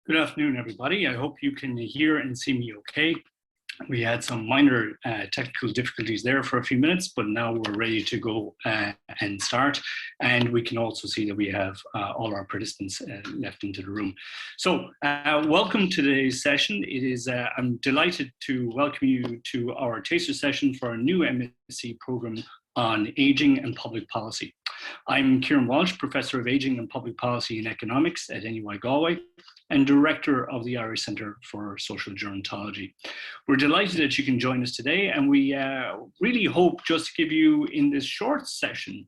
Good afternoon, everybody. I hope you can hear and see me okay. We had some minor technical difficulties there for a few minutes, but now we're ready to go and start. And we can also see that we have all our participants left into the room. So welcome to today's session. I'm delighted to welcome you to our taster session for a new MSc program on aging and public policy. I'm Kieran Walsh, Professor of Aging and Public Policy and Economics at NUI Galway and Director of the Irish Centre for Social Gerontology. We're delighted that you can join us today, and we really hope just to give you in this short session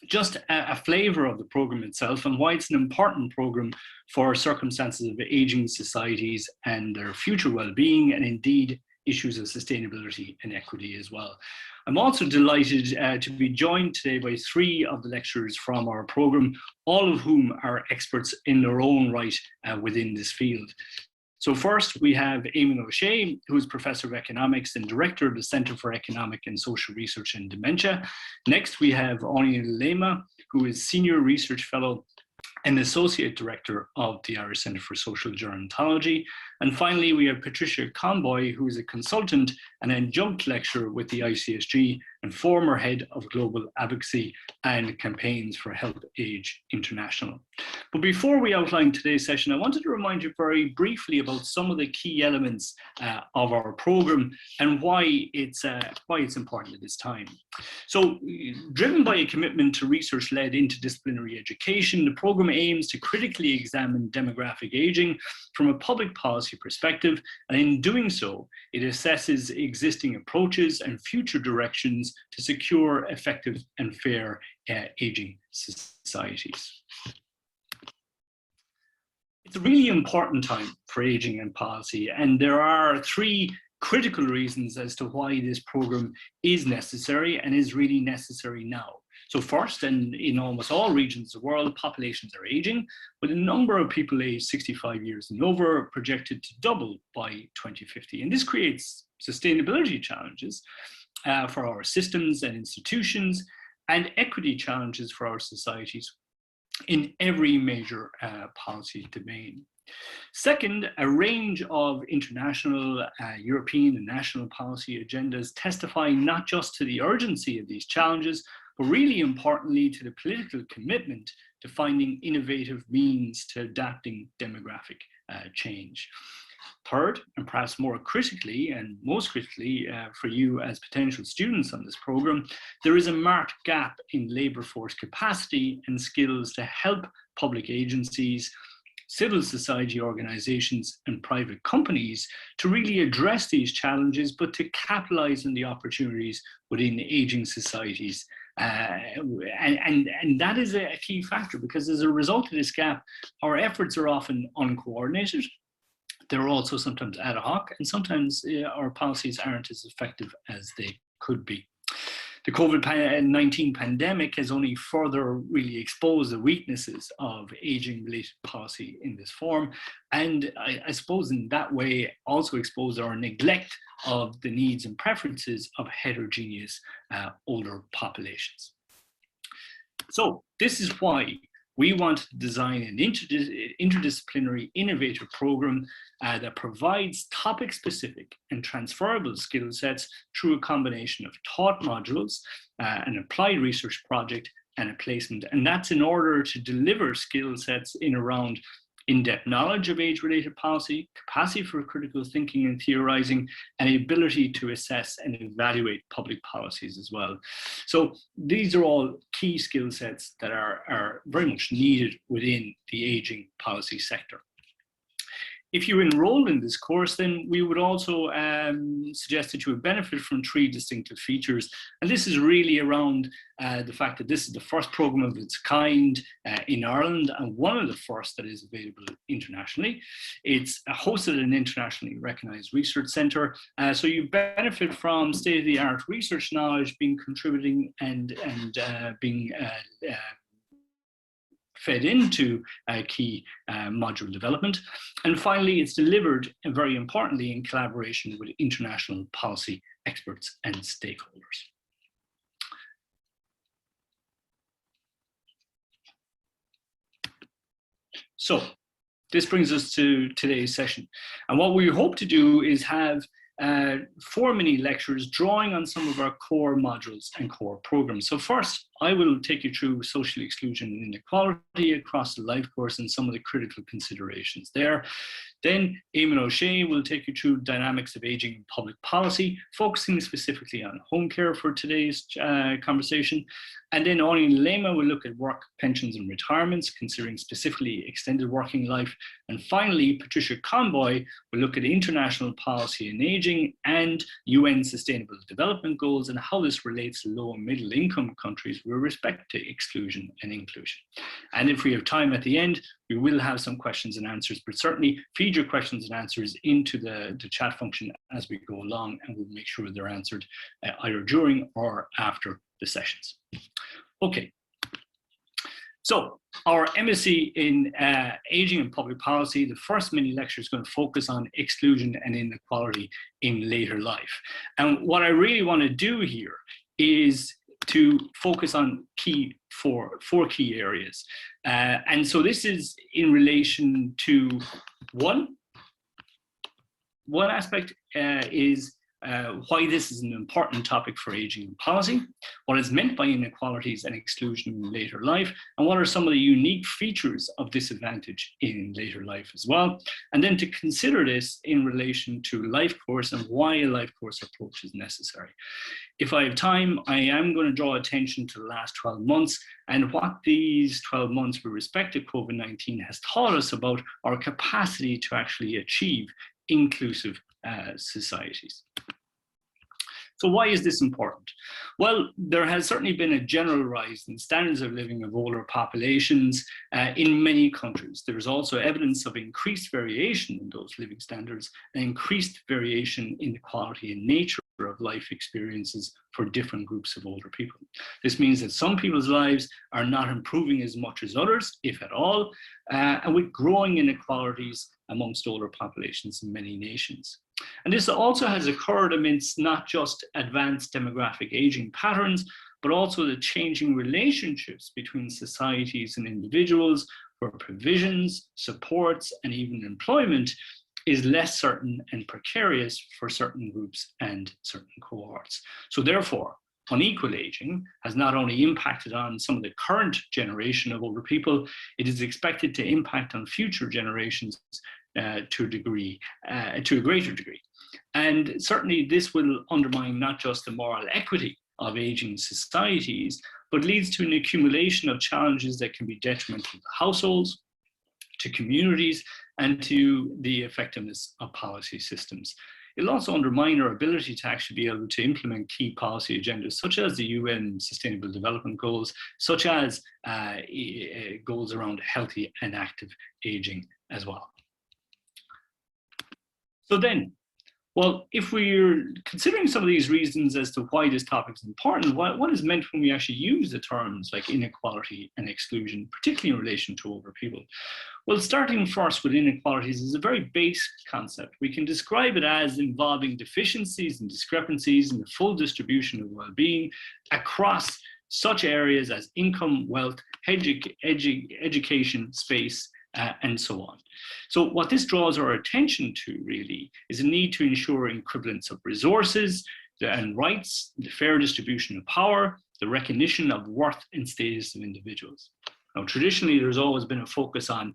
just a flavour of the programme itself and why it's an important programme for circumstances of ageing societies and their future well-being, and indeed issues of sustainability and equity as well. I'm also delighted to be joined today by three of the lecturers from our programme, all of whom are experts in their own right within this field. So first we have Eamon O'Shea, who is Professor of Economics and Director of the Centre for Economic and Social Research in Dementia. Next we have Áine Lema, who is Senior Research Fellow and Associate Director of the Irish Centre for Social Gerontology. And finally, we have Patricia Conboy, who is a consultant and adjunct lecturer with the ICSG and former head of global advocacy and campaigns for Help Age International. But before we outline today's session, I wanted to remind you very briefly about some of the key elements of our programme and why it's important at this time. So, driven by a commitment to research-led interdisciplinary education, the programme aims to critically examine demographic ageing from a public policy perspective, and in doing so, it assesses existing approaches and future directions to secure effective and fair ageing societies. It's a really important time for ageing and policy, and there are three critical reasons as to why this programme is necessary and is really necessary now. So first, and in almost all regions of the world, populations are aging, with a number of people aged 65 years and over projected to double by 2050. And this creates sustainability challenges for our systems and institutions, and equity challenges for our societies in every major policy domain. Second, a range of international, European and national policy agendas testify not just to the urgency of these challenges, but really importantly to the political commitment to finding innovative means to adapting demographic change. Third, and perhaps more critically, and most critically for you as potential students on this programme, there is a marked gap in labour force capacity and skills to help public agencies, civil society organisations and private companies to really address these challenges, but to capitalise on the opportunities within ageing societies. And that is a key factor, because as a result of this gap, our efforts are often uncoordinated. They're also sometimes ad hoc, and sometimes our policies aren't as effective as they could be. The COVID-19 pandemic has only further really exposed the weaknesses of aging-related policy in this form, and I suppose in that way also exposed our neglect of the needs and preferences of heterogeneous older populations. So this is why we want to design an interdisciplinary innovative programme that provides topic-specific and transferable skill sets through a combination of taught modules, an applied research project, and a placement. And that's in order to deliver skill sets in around in-depth knowledge of age-related policy, capacity for critical thinking and theorizing, and the ability to assess and evaluate public policies as well. So these are all key skill sets that are very much needed within the ageing policy sector. If you enroll in this course, then we would also suggest that you would benefit from three distinctive features. And this is really around the fact that this is the first programme of its kind in Ireland, and one of the first that is available internationally. It's hosted at an internationally recognised research centre. So you benefit from state-of-the-art research knowledge being contributing and being fed into key module development. And finally, it's delivered, and very importantly, in collaboration with international policy experts and stakeholders. So this brings us to today's session. And what we hope to do is have 4 mini lectures drawing on some of our core modules and core programs. So first, I will take you through social exclusion and inequality across the life course and some of the critical considerations there. Then Eamon O'Shea will take you through dynamics of aging and public policy, focusing specifically on home care for today's conversation. And then Onion Lema will look at work, pensions and retirements, considering specifically extended working life. And finally, Patricia Conboy will look at international policy in aging and UN Sustainable Development Goals and how this relates to low and middle income countries with respect to exclusion and inclusion. And if we have time at the end, we will have some questions and answers, but certainly feed your questions and answers into the chat function as we go along, and we'll make sure they're answered either during or after the sessions. Okay. So our MSc in Aging and Public Policy, the first mini lecture is going to focus on exclusion and inequality in later life. And what I really want to do here is to focus on four key areas. And so this is in relation to one aspect is why this is an important topic for aging and policy, what is meant by inequalities and exclusion in later life, and what are some of the unique features of disadvantage in later life as well. And then to consider this in relation to life course and why a life course approach is necessary. If I have time, I am going to draw attention to the last 12 months and what these 12 months with respect to COVID-19 has taught us about our capacity to actually achieve inclusive societies. So why is this important? Well, there has certainly been a general rise in standards of living of older populations in many countries. There is also evidence of increased variation in those living standards and increased variation in the quality and nature of life experiences for different groups of older people. This means that some people's lives are not improving as much as others, if at all, and with growing inequalities amongst older populations in many nations. And this also has occurred amidst not just advanced demographic aging patterns, but also the changing relationships between societies and individuals, where provisions, supports, and even employment is less certain and precarious for certain groups and certain cohorts. So therefore, unequal aging has not only impacted on some of the current generation of older people, it is expected to impact on future generations to a greater degree. And certainly this will undermine not just the moral equity of aging societies, but leads to an accumulation of challenges that can be detrimental to households, to communities, and to the effectiveness of policy systems. It'll also undermine our ability to actually be able to implement key policy agendas, such as the UN Sustainable Development Goals, such as goals around healthy and active aging as well. So then, well, if we're considering some of these reasons as to why this topic is important, what is meant when we actually use the terms like inequality and exclusion, particularly in relation to older people? Well, starting first with inequalities is a very basic concept. We can describe it as involving deficiencies and discrepancies in the full distribution of well-being across such areas as income, wealth, education, space, and so on. So what this draws our attention to really is a need to ensure equivalence of resources and rights, the fair distribution of power, the recognition of worth and status of individuals. Now, traditionally, there's always been a focus on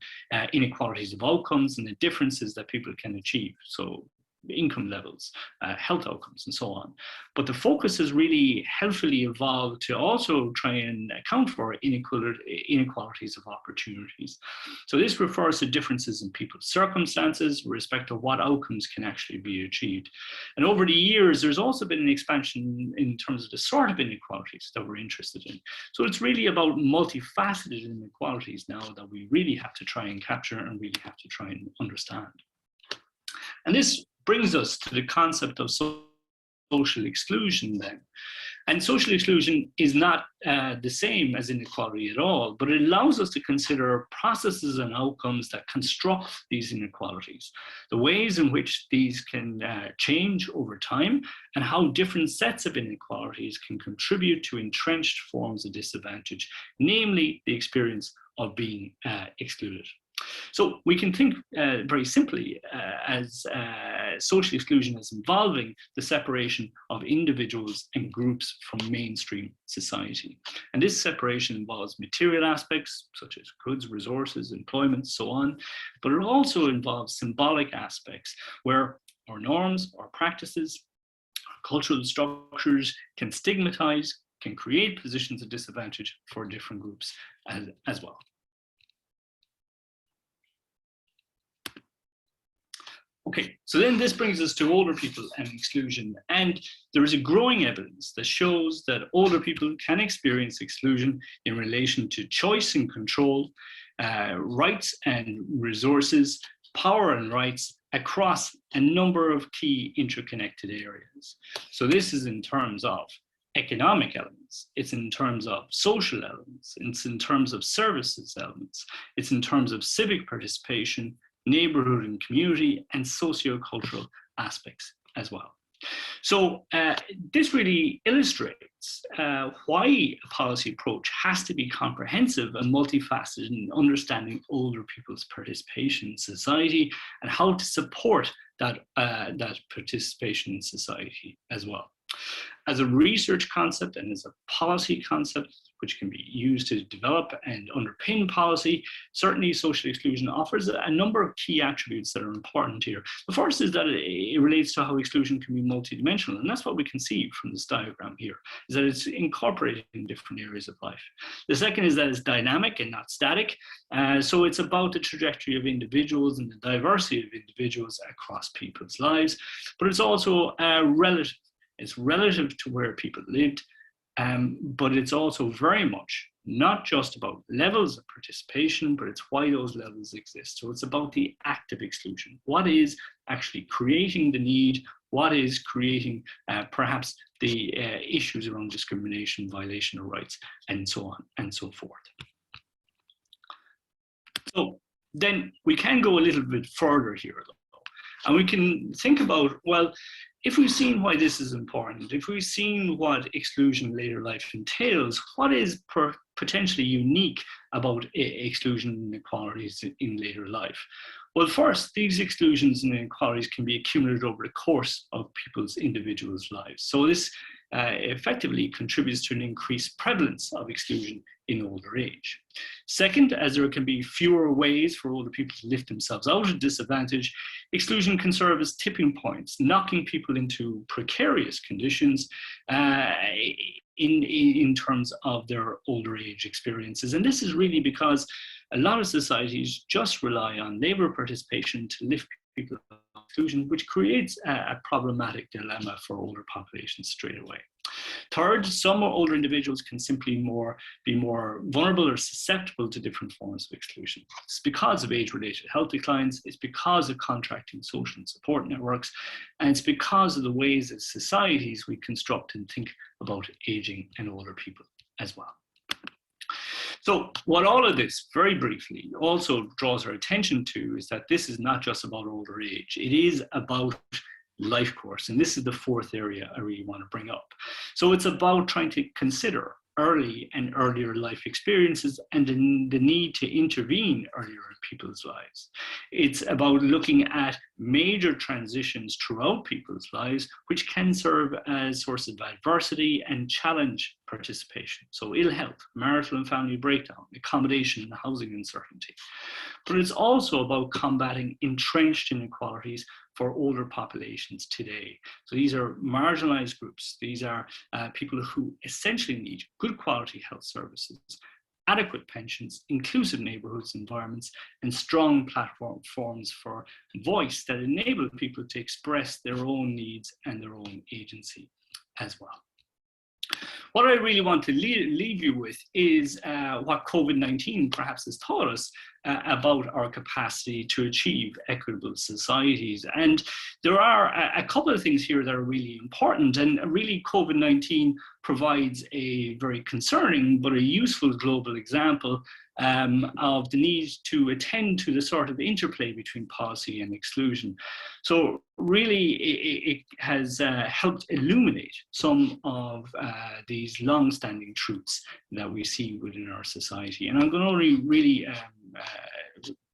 inequalities of outcomes and the differences that people can achieve. So income levels, health outcomes, and so on. But the focus has really helpfully evolved to also try and account for inequalities of opportunities. So this refers to differences in people's circumstances with respect to what outcomes can actually be achieved. And over the years, there's also been an expansion in terms of the sort of inequalities that we're interested in. So it's really about multifaceted inequalities now that we really have to try and capture and really have to try and understand. And this brings us to the concept of social exclusion then. And social exclusion is not the same as inequality at all, but it allows us to consider processes and outcomes that construct these inequalities, the ways in which these can change over time, and how different sets of inequalities can contribute to entrenched forms of disadvantage, namely the experience of being excluded. So we can think very simply as social exclusion as involving the separation of individuals and groups from mainstream society. And this separation involves material aspects such as goods, resources, employment, so on, but it also involves symbolic aspects where our norms, our practices, our cultural structures can stigmatize, can create positions of disadvantage for different groups as well. Okay, so then this brings us to older people and exclusion. And there is a growing evidence that shows that older people can experience exclusion in relation to choice and control, rights and resources, power and rights across a number of key interconnected areas. So this is in terms of economic elements, it's in terms of social elements, it's in terms of services elements, it's in terms of civic participation, neighborhood and community, and socio-cultural aspects as well. So this really illustrates why a policy approach has to be comprehensive and multifaceted in understanding older people's participation in society and how to support that, that participation in society as well. As a research concept and as a policy concept, which can be used to develop and underpin policy, certainly social exclusion offers a number of key attributes that are important here. The first is that it relates to how exclusion can be multidimensional, and that's what we can see from this diagram here, is that it's incorporated in different areas of life. The second is that it's dynamic and not static, so it's about the trajectory of individuals and the diversity of individuals across people's lives, but it's also relative. It's relative to where people lived, but it's also very much not just about levels of participation, but it's why those levels exist. So it's about the act of exclusion. What is actually creating the need? What is creating perhaps the issues around discrimination, violation of rights, and so on and so forth. So then we can go a little bit further here, though, and we can think about, well, if we've seen why this is important, if we've seen what exclusion in later life entails, what is potentially unique about exclusion and inequalities in later life? Well, first, these exclusions and inequalities can be accumulated over the course of people's individuals' lives. So this effectively contributes to an increased prevalence of exclusion in older age. Second, as there can be fewer ways for older people to lift themselves out of disadvantage, exclusion can serve as tipping points, knocking people into precarious conditions in terms of their older age experiences. And this is really because a lot of societies just rely on labor participation to lift people out of exclusion, which creates a problematic dilemma for older populations straight away. Third, some older individuals can simply be more vulnerable or susceptible to different forms of exclusion. It's because of age-related health declines, it's because of contracting social and support networks, and it's because of the ways as societies we construct and think about aging and older people as well. So what all of this, very briefly, also draws our attention to is that this is not just about older age, it is about life course. And this is the fourth area I really want to bring up. So it's about trying to consider early and earlier life experiences and the need to intervene earlier in people's lives. It's about looking at major transitions throughout people's lives, which can serve as sources of adversity and challenge participation. So ill health, marital and family breakdown, accommodation and housing uncertainty. But it's also about combating entrenched inequalities for older populations today. So these are marginalized groups. These are people who essentially need good quality health services, adequate pensions, inclusive neighborhoods, environments, and strong platforms for voice that enable people to express their own needs and their own agency as well. What I really want to leave you with is what COVID-19 perhaps has taught us about our capacity to achieve equitable societies. And there are a couple of things here that are really important, and really COVID-19 provides a very concerning but a useful global example of the need to attend to the sort of interplay between policy and exclusion. So really it has helped illuminate some of these long-standing truths that we see within our society. And I'm going to only really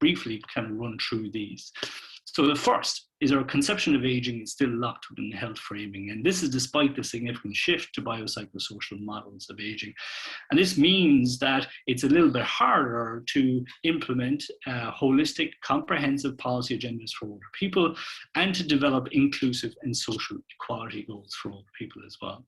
briefly kind of run through these. So the first is our conception of aging is still locked within health framing, and this is despite the significant shift to biopsychosocial models of aging. And this means that it's a little bit harder to implement holistic, comprehensive policy agendas for older people and to develop inclusive and social equality goals for older people as well.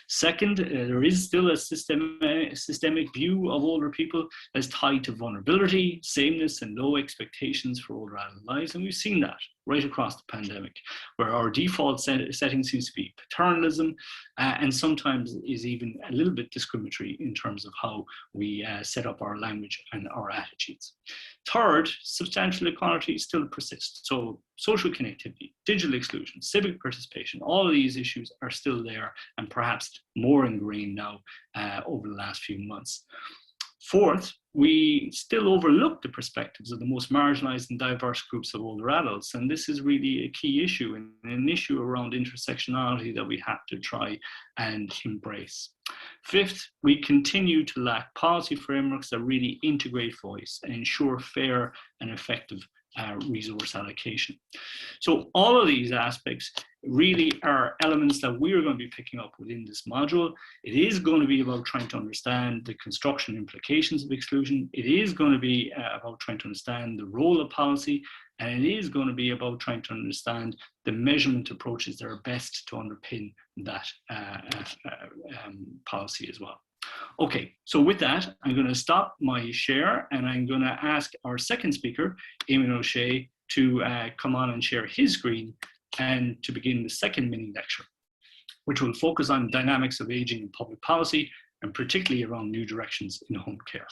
Second, there is still a systemic view of older people as tied to vulnerability, sameness, and low expectations for older adult lives, and we've seen that right across the pandemic, where our default setting seems to be paternalism, and sometimes is even a little bit discriminatory in terms of how we set up our language and our attitudes. Third, substantial inequality still persists. So social connectivity, digital exclusion, civic participation, all of these issues are still there and perhaps more ingrained now over the last few months. Fourth, we still overlook the perspectives of the most marginalized and diverse groups of older adults. And this is really a key issue and an issue around intersectionality that we have to try and embrace. Fifth, we continue to lack policy frameworks that really integrate voice and ensure fair and effective resource allocation. So all of these aspects really are elements that we're going to be picking up within this module. It is going to be about trying to understand the construction implications of exclusion. It is going to be about trying to understand the role of policy, and it is going to be about trying to understand the measurement approaches that are best to underpin that policy as well. Okay, so with that, I'm going to stop my share and I'm going to ask our second speaker, Eamon O'Shea, to come on and share his screen and to begin the second mini lecture, which will focus on dynamics of aging in public policy and particularly around new directions in home care.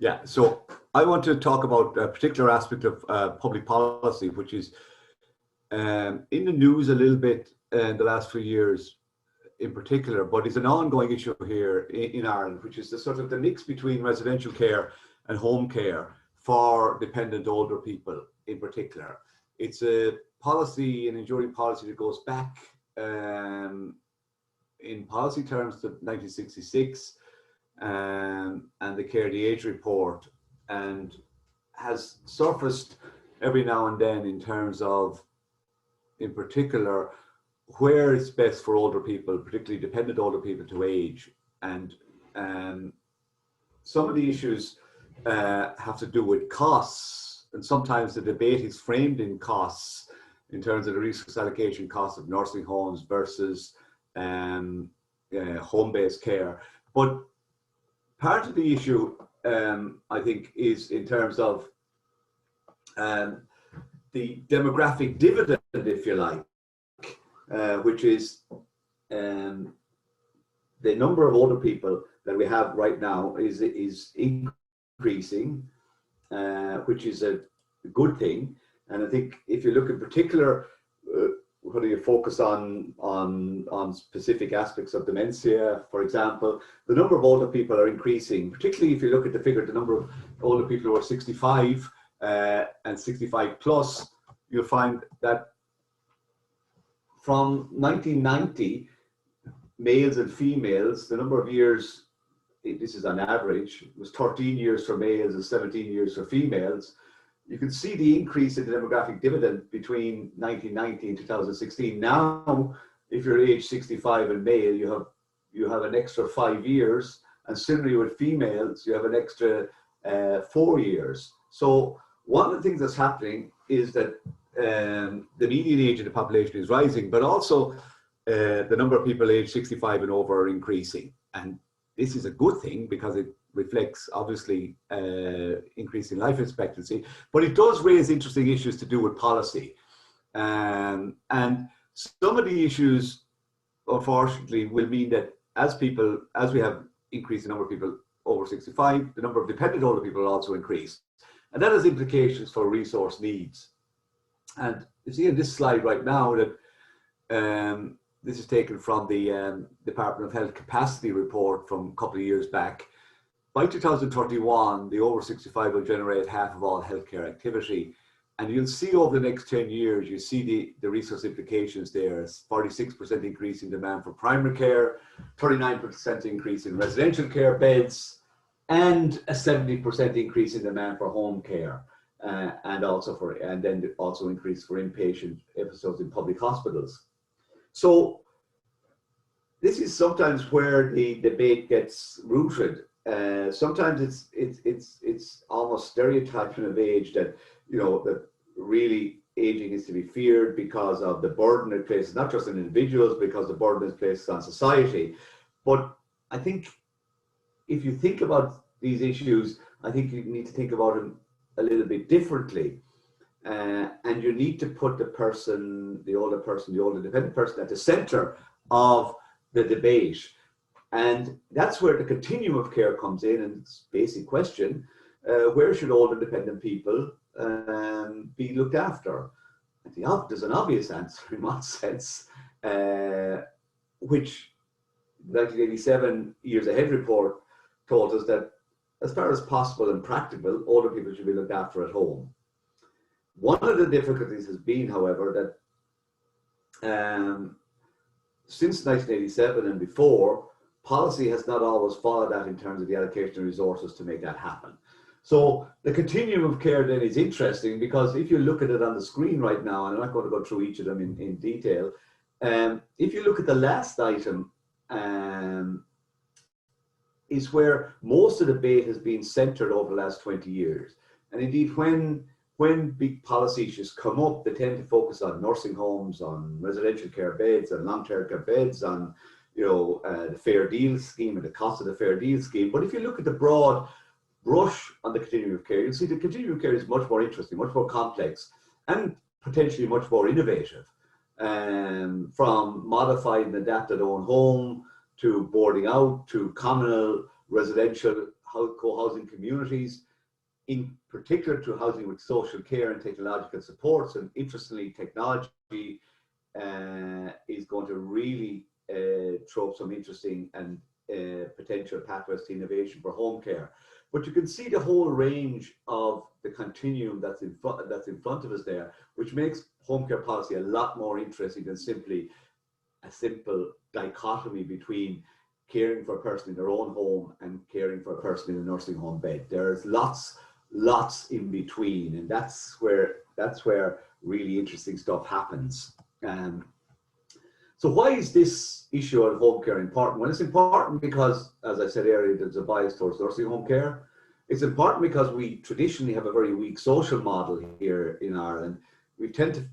Yeah, so I want to talk about a particular aspect of public policy, which is in the news a little bit in the last few years in particular, but is an ongoing issue here in Ireland, which is the sort of the mix between residential care and home care for dependent older people in particular. It's a policy, an enduring policy that goes back in policy terms to 1966. And the Care the Age report, and has surfaced every now and then in terms of, in particular, where it's best for older people, particularly dependent older people, to age. And some of the issues have to do with costs, and sometimes the debate is framed in costs in terms of the resource allocation costs of nursing homes versus home-based care. But part of the issue, I think, is in terms of the demographic dividend, if you like, which is the number of older people that we have right now is increasing, which is a good thing. And I think if you look in particular, whether you focus on specific aspects of dementia, for example, the number of older people are increasing, particularly if you look at the figure, the number of older people who are 65 and 65 plus, you'll find that from 1990, males and females, the number of years, this is on average, was 13 years for males and 17 years for females. You can see the increase in the demographic dividend between 1990 and 2016. Now, if you're age 65 and male, you have an extra 5 years, and similarly with females, you have an extra 4 years. So one of the things that's happening is that the median age of the population is rising, but also the number of people aged 65 and over are increasing. And this is a good thing because it reflects obviously increasing life expectancy, but it does raise interesting issues to do with policy. And some of the issues, unfortunately, will mean that as we have increased the number of people over 65, the number of dependent older people will also increase. And that has implications for resource needs. And You see in this slide right now that this is taken from the Department of Health Capacity Report from a couple of years back. By 2031, the over 65 will generate half of all healthcare activity. And you'll see over the next 10 years, you see the resource implications there. It's 46% increase in demand for primary care, 39% increase in residential care beds, and a 70% increase in demand for home care. And then also increase for inpatient episodes in public hospitals. So this is sometimes where the debate gets rooted. Sometimes it's almost stereotyping of age that, you know, that really aging is to be feared because of the burden it places, not just on individuals, because the burden is placed on society. But I think if you think about these issues, I think you need to think about them a little bit differently. And you need to put the older dependent person at the center of the debate. And that's where the continuum of care comes in, and it's a basic question, where should older dependent people be looked after? There's an obvious answer in one sense, which the 1987 Years Ahead report told us that as far as possible and practical, older people should be looked after at home. One of the difficulties has been, however, that since 1987 and before, policy has not always followed that in terms of the allocation of resources to make that happen. So the continuum of care then is interesting, because if you look at it on the screen right now, and I'm not going to go through each of them in detail, if you look at the last item, is where most of the debate has been centered over the last 20 years. And indeed, when big policy issues come up, they tend to focus on nursing homes, on residential care beds, and long-term care beds, on, you know, the Fair Deal scheme and the cost of the Fair Deal scheme. But if you look at the broad brush on the continuum of care, you'll see the continuum of care is much more interesting, much more complex, and potentially much more innovative. From modified and adapted own home, to boarding out, to communal residential co-housing communities, in particular to housing with social care and technological supports. And interestingly, technology is going to really throw up some interesting and potential pathways to innovation for home care. But you can see the whole range of the continuum that's in front of us there, which makes home care policy a lot more interesting than simply a simple dichotomy between caring for a person in their own home and caring for a person in a nursing home bed. There's lots in between, and that's where really interesting stuff happens. So why is this issue of home care important? Well, it's important because, as I said earlier, there's a bias towards nursing home care. It's important because we traditionally have a very weak social model here in Ireland. We tend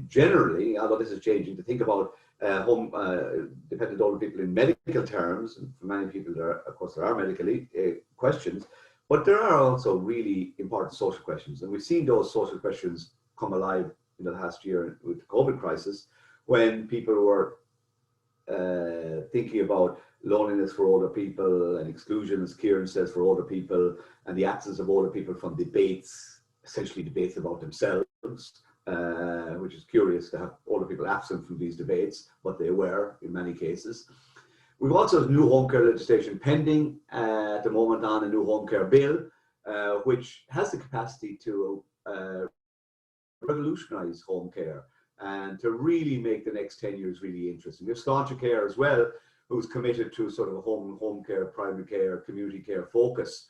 generally, although this is changing, to think about home dependent older people in medical terms. And for many people, of course, there are medical questions, but there are also really important social questions. And we've seen those social questions come alive in the last year with the COVID crisis, when people were thinking about loneliness for older people and exclusion, as Kieran says, for older people, and the absence of older people from debates, essentially debates about themselves, which is curious to have older people absent from these debates, but they were in many cases. We've also had new home care legislation pending at the moment on a new home care bill, which has the capacity to revolutionise home care and to really make the next 10 years really interesting. We have Stauncher Care as well, who's committed to sort of a home care, primary care, community care focus,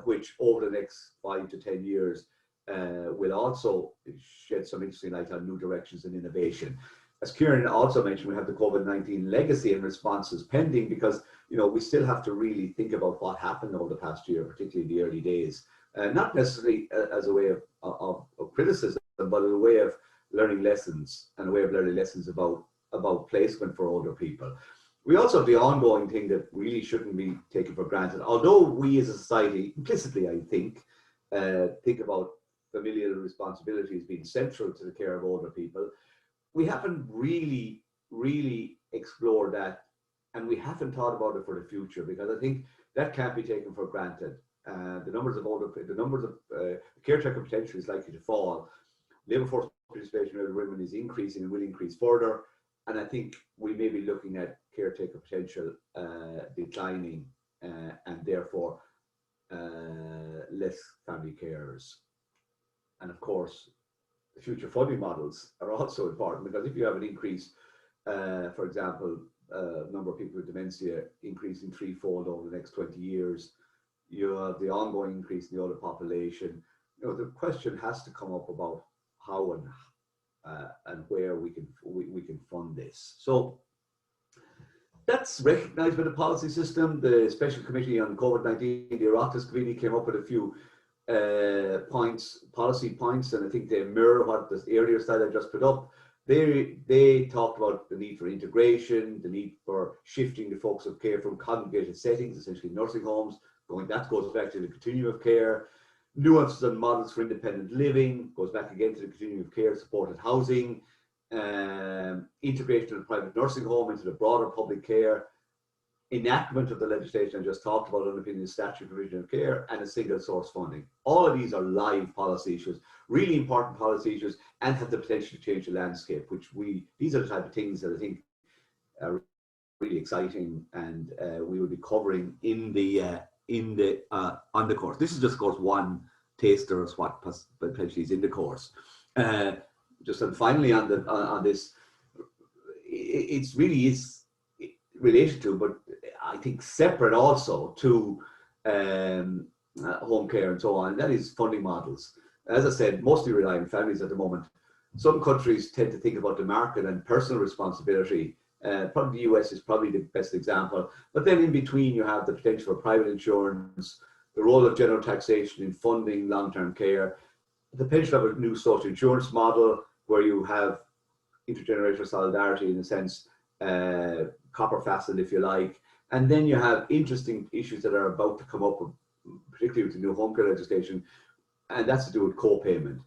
which over the next 5 to 10 years will also shed some interesting light on new directions and innovation. As Kieran also mentioned, we have the COVID-19 legacy and responses pending, because, you know, we still have to really think about what happened over the past year, particularly the early days, not necessarily as a way of criticism, but as a way of learning lessons, and a way of learning lessons about placement for older people. We also have the ongoing thing that really shouldn't be taken for granted. Although we as a society, implicitly, I think about familial responsibility as being central to the care of older people, we haven't really explored that, and we haven't thought about it for the future, because I think that can't be taken for granted. The numbers of caretaker potential is likely to fall. Labour force participation of women is increasing and will increase further. And I think we may be looking at caretaker potential declining and therefore less family carers. And of course, the future funding models are also important, because if you have an increase, for example, number of people with dementia increasing threefold over the next 20 years, you have the ongoing increase in the older population. You know, the question has to come up about how and where we can fund this. So that's recognised by the policy system. The Special Committee on COVID-19, the Oireachtas Committee, came up with a few policy points, and I think they mirror what the earlier slide I just put up. They talked about the need for integration, the need for shifting the focus of care from congregated settings, essentially nursing homes. That goes back to the continuum of care. Nuances and models for independent living goes back again to the continuum of care, supported housing, integration of the private nursing home into the broader public care, enactment of the legislation I just talked about underpinning the statutory provision of care, and a single source funding. All of these are live policy issues, really important policy issues, and have the potential to change the landscape, these are the type of things that I think are really exciting, and we will be covering on the course. This is just, of course, one taster of what potentially is in the course. Just and finally on this, it's really is related to, but I think separate also to home care and so on, and that is funding models. As I said, mostly relying on families at the moment. Some countries tend to think about the market and personal responsibility. Probably the US is probably the best example. But then in between, you have the potential for private insurance, the role of general taxation in funding long-term care, the potential of a new social insurance model where you have intergenerational solidarity, in a sense, copper fastened, if you like. And then you have interesting issues that are about to come up, particularly with the new home care legislation, and that's to do with co-payment.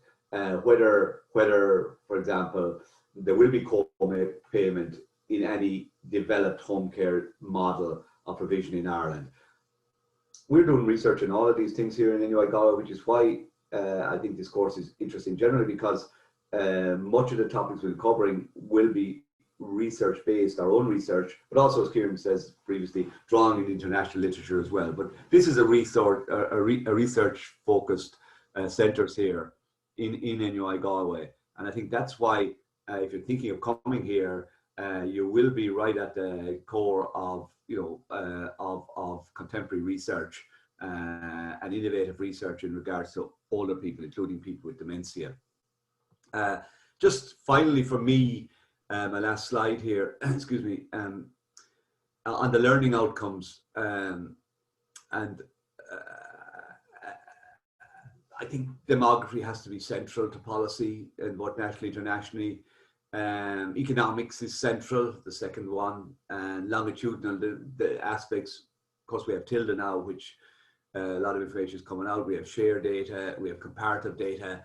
Whether, for example, there will be co-payment in any developed home care model of provision in Ireland. We're doing research on all of these things here in NUI Galway, which is why I think this course is interesting generally, because much of the topics we're covering will be research based, our own research, but also, as Kieran says previously, drawing in international literature as well. But this is a research focused centres here in NUI Galway, and I think that's why if you're thinking of coming here, you will be right at the core of of contemporary research and innovative research in regards to older people, including people with dementia. Just finally for me, my last slide here, excuse me, on the learning outcomes, and I think demography has to be central to policy, and both nationally, internationally. Economics is central, the second one, and longitudinal, the aspects. Of course, we have Tilda now, which a lot of information is coming out. We have share data, we have comparative data.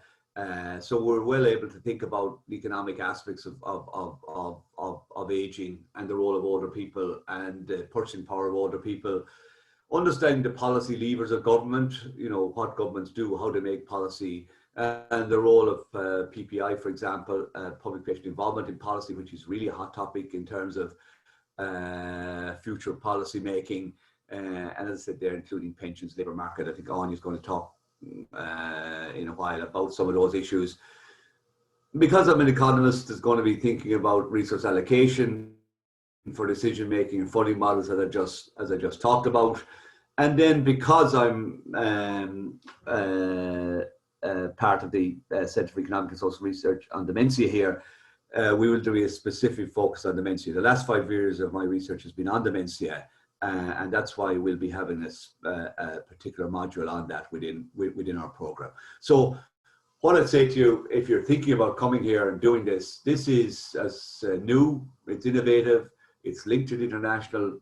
So we're well able to think about the economic aspects of aging and the role of older people and the purchasing power of older people. Understanding the policy levers of government, what governments do, how they make policy, and the role of PPI, for example, public patient involvement in policy, which is really a hot topic in terms of future policy making. And as I said there, including pensions, labour market. I think Anya is going to talk in a while about some of those issues. Because I'm an economist, is going to be thinking about resource allocation for decision making and funding models that as I just talked about. And then because I'm part of the Centre for Economic and Social Research on dementia here, we will do a specific focus on dementia. The last 5 years of my research has been on dementia, and that's why we'll be having this particular module on that within our program. So what I'd say to you, if you're thinking about coming here and doing this, this is as new, it's innovative, it's linked to the international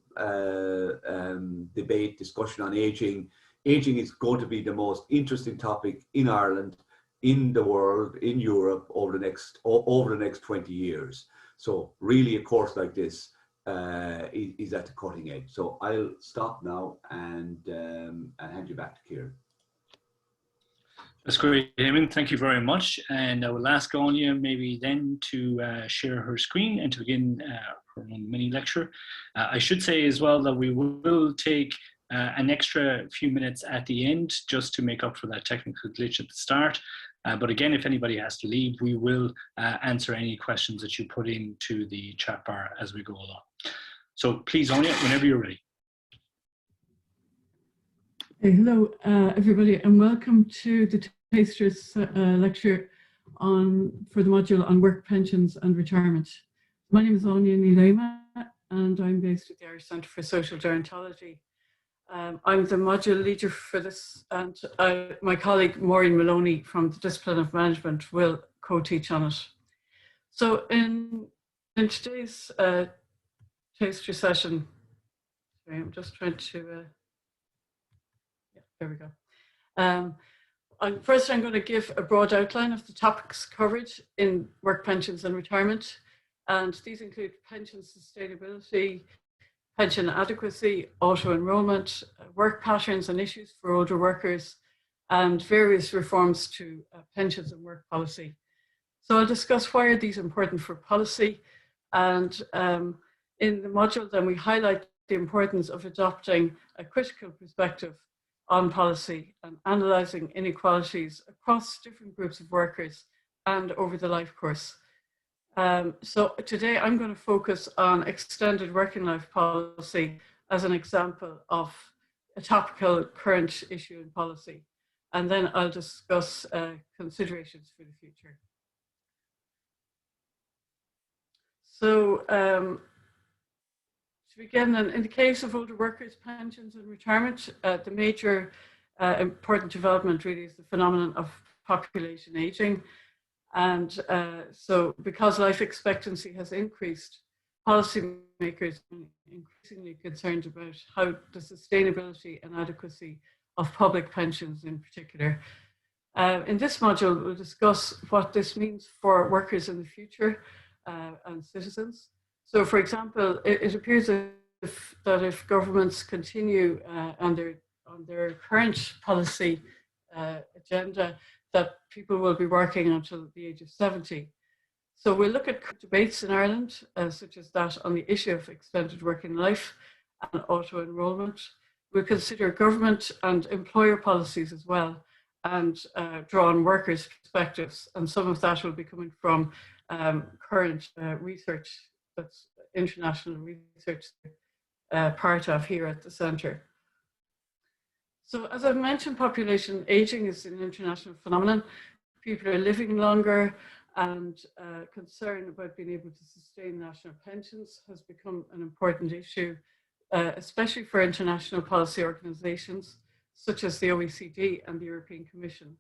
debate, discussion on aging. Aging is going to be the most interesting topic in Ireland, in the world, in Europe over the next 20 years. So really a course like this is at the cutting edge. So I'll stop now and hand you back to Kieran. That's great, Eamon. Thank you very much. And I will ask Anya maybe then to share her screen and to begin her mini lecture. I should say as well that we will take an extra few minutes at the end just to make up for that technical glitch at the start. But again, if anybody has to leave, we will answer any questions that you put into the chat bar as we go along. So please, Anya, whenever you're ready. Hello, everybody, and welcome to the Taster's lecture for the module on work, pensions and retirement. My name is Anya Nilema, and I'm based at the Irish Centre for Social Gerontology. I'm the module leader for this, and my colleague Maureen Maloney from the Discipline of Management will co-teach on it. So in today's Taster session, sorry, I'm just trying to there we go. First, I'm going to give a broad outline of the topics covered in work, pensions and retirement. And these include pension sustainability, pension adequacy, auto-enrollment, work patterns and issues for older workers, and various reforms to pensions and work policy. So I'll discuss why are these important for policy. And in the module, then we highlight the importance of adopting a critical perspective on policy and analysing inequalities across different groups of workers and over the life course. So today I'm going to focus on extended working life policy as an example of a topical current issue in policy. And then I'll discuss considerations for the future. So to begin, then, in the case of older workers, pensions and retirement, the major important development really is the phenomenon of population aging. And so because life expectancy has increased, policymakers are increasingly concerned about how the sustainability and adequacy of public pensions in particular. In this module, we'll discuss what this means for workers in the future and citizens. So, for example, it appears that if governments continue on their current policy agenda, that people will be working until the age of 70. So we'll look at debates in Ireland, such as that on the issue of extended working life and auto-enrollment. We'll consider government and employer policies as well, and draw on workers' perspectives. And some of that will be coming from current research, that's international research part of here at the centre. So as I've mentioned, population aging is an international phenomenon. People are living longer, and concern about being able to sustain national pensions has become an important issue, especially for international policy organisations such as the OECD and the European Commission.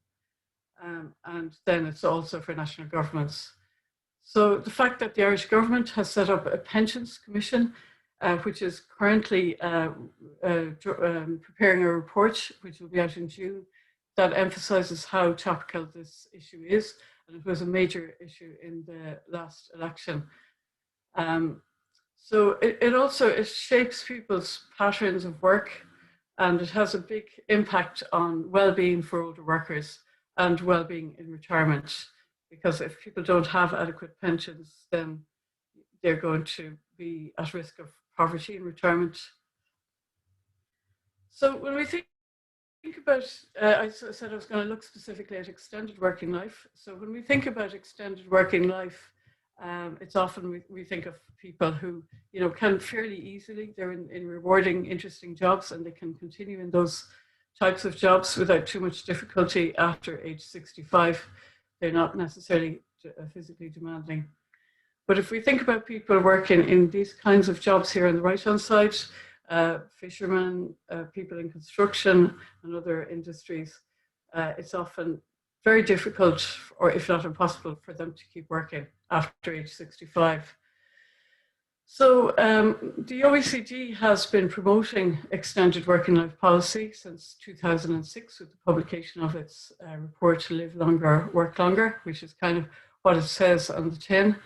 And then it's also for national governments. So the fact that the Irish government has set up a pensions commission, which is currently preparing a report, which will be out in June, that emphasises how topical this issue is, and it was a major issue in the last election. So it shapes people's patterns of work, and it has a big impact on well-being for older workers and well-being in retirement. Because if people don't have adequate pensions, then they're going to be at risk of poverty in retirement. So when we think about, I said I was going to look specifically at extended working life. So when we think about extended working life, it's often we think of people who, can fairly easily, they're in rewarding, interesting jobs, and they can continue in those types of jobs without too much difficulty after age 65. They're not necessarily physically demanding. But if we think about people working in these kinds of jobs here on the right-hand side, fishermen, people in construction and other industries, it's often very difficult, or if not impossible, for them to keep working after age 65. So the OECD has been promoting extended working life policy since 2006 with the publication of its report to live longer, work longer, which is kind of what it says on the tin.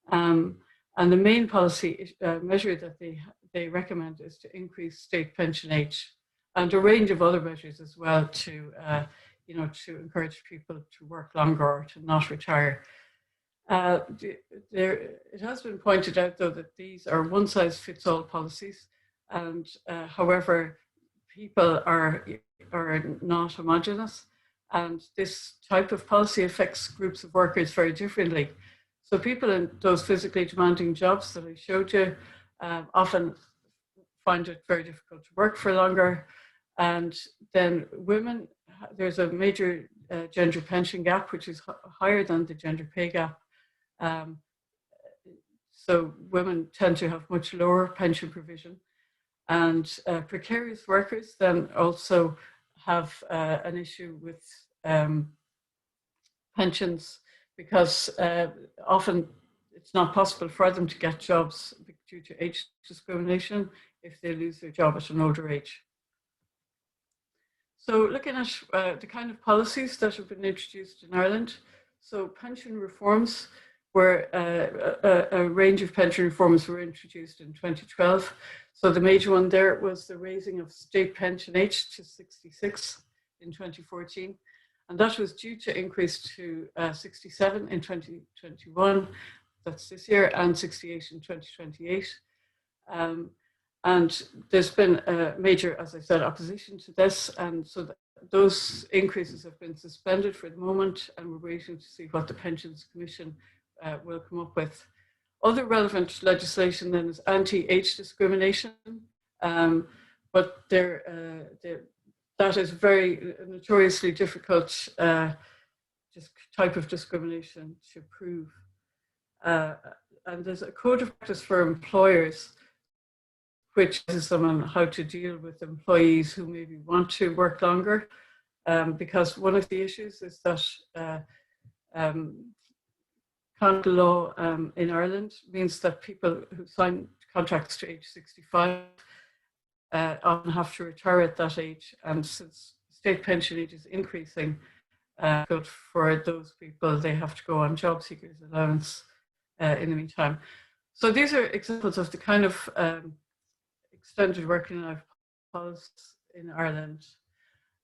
And the main policy measure that they recommend is to increase state pension age, and a range of other measures as well to to encourage people to work longer or to not retire. It has been pointed out, though, that these are one-size-fits-all policies, and however, people are not homogenous, and this type of policy affects groups of workers very differently. So people in those physically demanding jobs that I showed you often find it very difficult to work for longer. And then women, there's a major gender pension gap, which is higher than the gender pay gap. So women tend to have much lower pension provision. And precarious workers then also have an issue with pensions, because often it's not possible for them to get jobs due to age discrimination if they lose their job at an older age. So looking at the kind of policies that have been introduced in Ireland, so pension reforms were a range of pension reforms were introduced in 2012. So the major one there was the raising of state pension age to 66 in 2014. And that was due to increase to 67 in 2021, that's this year, and 68 in 2028. And there's been a major, as I said, opposition to this. And so those increases have been suspended for the moment, and we're waiting to see what the Pensions Commission will come up with. Other relevant legislation then is anti-age discrimination, but that is very notoriously difficult type of discrimination to prove. And there's a code of practice for employers, which is on how to deal with employees who maybe want to work longer, because one of the issues is that contract law in Ireland means that people who sign contracts to age 65 often have to retire at that age, and since state pension age is increasing, good for those people, they have to go on job seekers allowance in the meantime. So these are examples of the kind of extended working life policies in Ireland.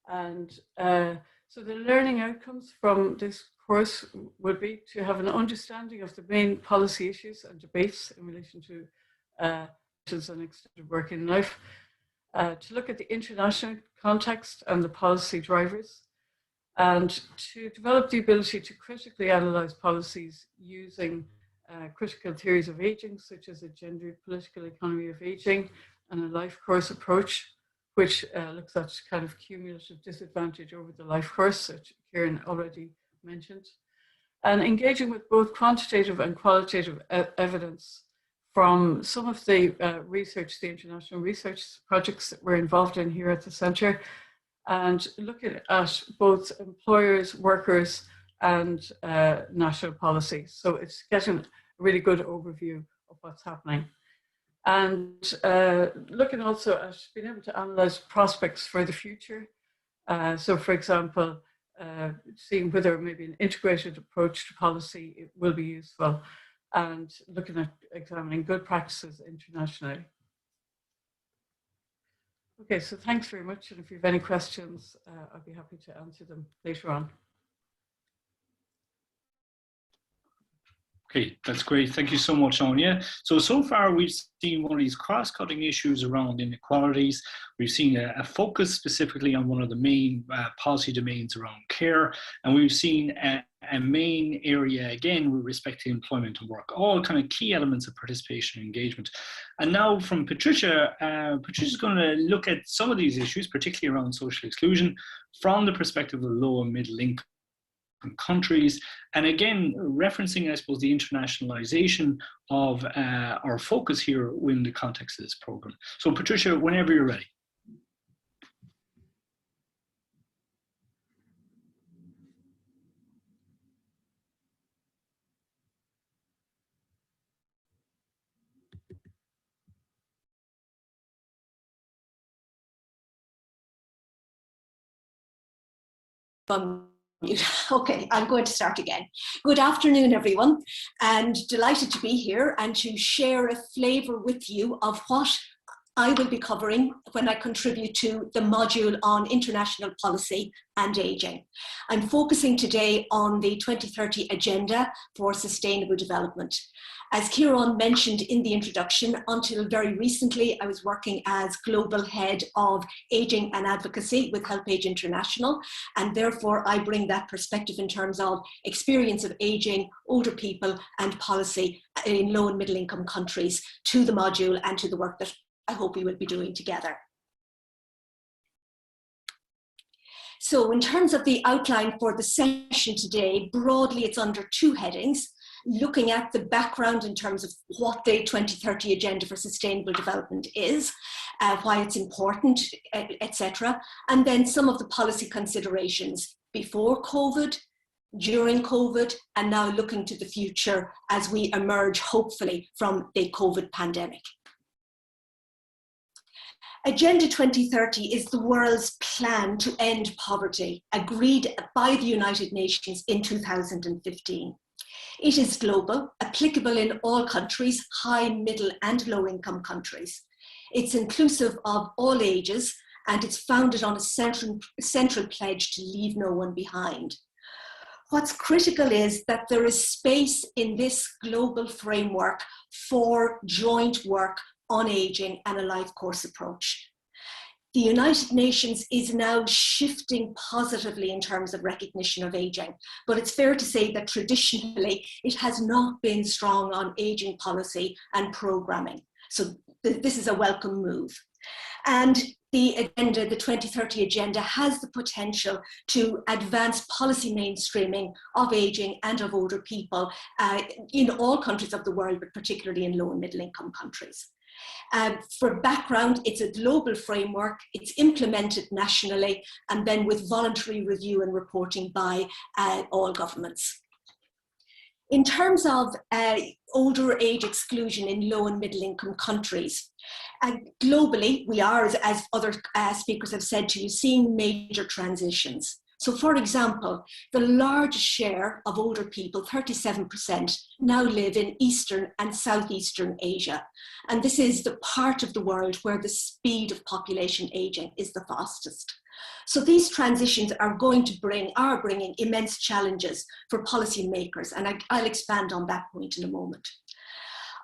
And so the learning outcomes from this course would be to have an understanding of the main policy issues and debates in relation to pensions and extended working life, to look at the international context and the policy drivers, and to develop the ability to critically analyse policies using critical theories of ageing, such as a gendered political economy of ageing and a life course approach, which looks at kind of cumulative disadvantage over the life course, which Kieran already mentioned, and engaging with both quantitative and qualitative evidence from some of the research, the international research projects that we're involved in here at the Centre, and looking at both employers, workers, and national policy. So it's getting a really good overview of what's happening. And looking also at being able to analyse prospects for the future. So for example, seeing whether maybe an integrated approach to policy will be useful, and looking at examining good practices internationally. Okay, so thanks very much. And if you have any questions, I'll be happy to answer them later on. Okay, that's great. Thank you so much, Anya. So far we've seen one of these cross-cutting issues around inequalities. We've seen a focus specifically on one of the main policy domains around care. And we've seen a main area, again, with respect to employment and work, all kind of key elements of participation and engagement. And now from Patricia, Patricia's going to look at some of these issues, particularly around social exclusion, from the perspective of low and middle income countries, and again referencing, I suppose, the internationalization of our focus here in the context of this program. So Patricia, whenever you're ready. Okay, I'm going to start again. Good afternoon, everyone, and delighted to be here and to share a flavour with you of what I will be covering when I contribute to the module on international policy and ageing. I'm focusing today on the 2030 Agenda for Sustainable Development. As Kieran mentioned in the introduction, until very recently, I was working as Global Head of Ageing and Advocacy with HelpAge International, and therefore I bring that perspective in terms of experience of ageing, older people, and policy in low and middle income countries to the module and to the work that I hope we will be doing together. So in terms of the outline for the session today, broadly it's under two headings, looking at the background in terms of what the 2030 Agenda for Sustainable Development is, why it's important, etc. And then some of the policy considerations before COVID, during COVID, and now looking to the future as we emerge, hopefully, from the COVID pandemic. Agenda 2030 is the world's plan to end poverty, agreed by the United Nations in 2015. It is global, applicable in all countries, high, middle, and low income countries. It's inclusive of all ages, and it's founded on a central pledge to leave no one behind. What's critical is that there is space in this global framework for joint work on ageing and a life course approach. The United Nations is now shifting positively in terms of recognition of ageing, but it's fair to say that traditionally it has not been strong on ageing policy and programming. So this is a welcome move. And the agenda, the 2030 Agenda, has the potential to advance policy mainstreaming of ageing and of older people in all countries of the world, but particularly in low and middle income countries. For background, it's a global framework, it's implemented nationally, and then with voluntary review and reporting by all governments. In terms of older age exclusion in low and middle income countries, globally, we are, as other speakers have said to you, seeing major transitions. So for example, the large share of older people, 37%, now live in Eastern and Southeastern Asia. And this is the part of the world where the speed of population aging is the fastest. So these transitions are bringing immense challenges for policymakers, and I'll expand on that point in a moment.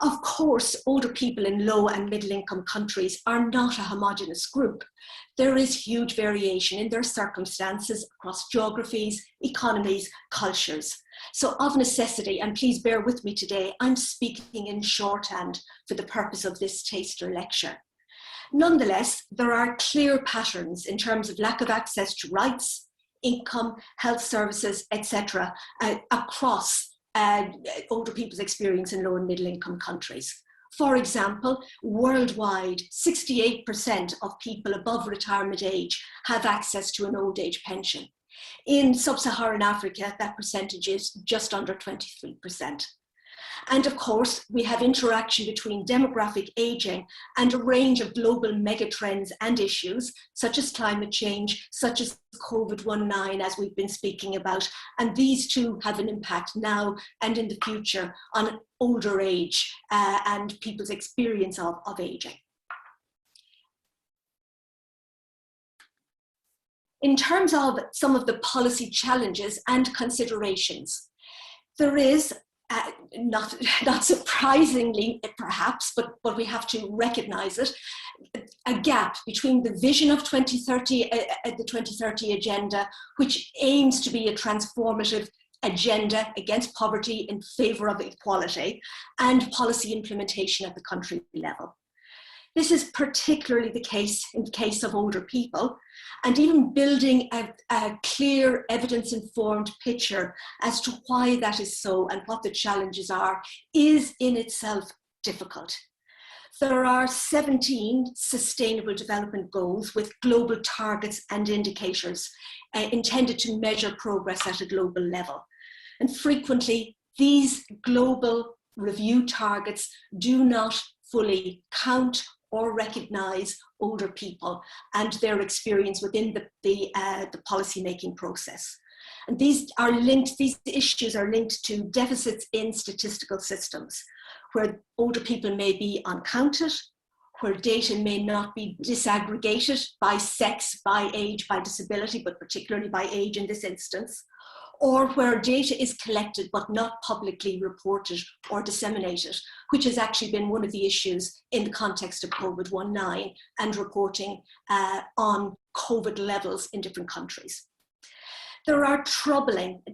Of course, older people in low and middle income countries are not a homogeneous group. There is huge variation in their circumstances across geographies, economies, cultures. So of necessity, and please bear with me today, I'm speaking in shorthand for the purpose of this taster lecture. Nonetheless, there are clear patterns in terms of lack of access to rights, income, health services, etc., across older people's experience in low and middle income countries. For example, worldwide, 68% of people above retirement age have access to an old age pension. In sub-Saharan Africa, that percentage is just under 23%. And of course, we have interaction between demographic aging and a range of global megatrends and issues, such as climate change, such as COVID-19, as we've been speaking about. And these too have an impact now and in the future on older age and people's experience of aging. In terms of some of the policy challenges and considerations, there is not surprisingly, perhaps, but we have to recognize it, a gap between the vision of 2030, the 2030 Agenda, which aims to be a transformative agenda against poverty in favor of equality, and policy implementation at the country level. This is particularly the case in the case of older people, and even building a clear evidence-informed picture as to why that is so and what the challenges are is in itself difficult. There are 17 Sustainable Development Goals with global targets and indicators intended to measure progress at a global level. And frequently, these global review targets do not fully count or recognize older people and their experience within the policy-making process. And these issues are linked to deficits in statistical systems, where older people may be uncounted, where data may not be disaggregated by sex, by age, by disability, but particularly by age in this instance, or where data is collected but not publicly reported or disseminated, which has actually been one of the issues in the context of COVID-19 and reporting on COVID levels in different countries. There are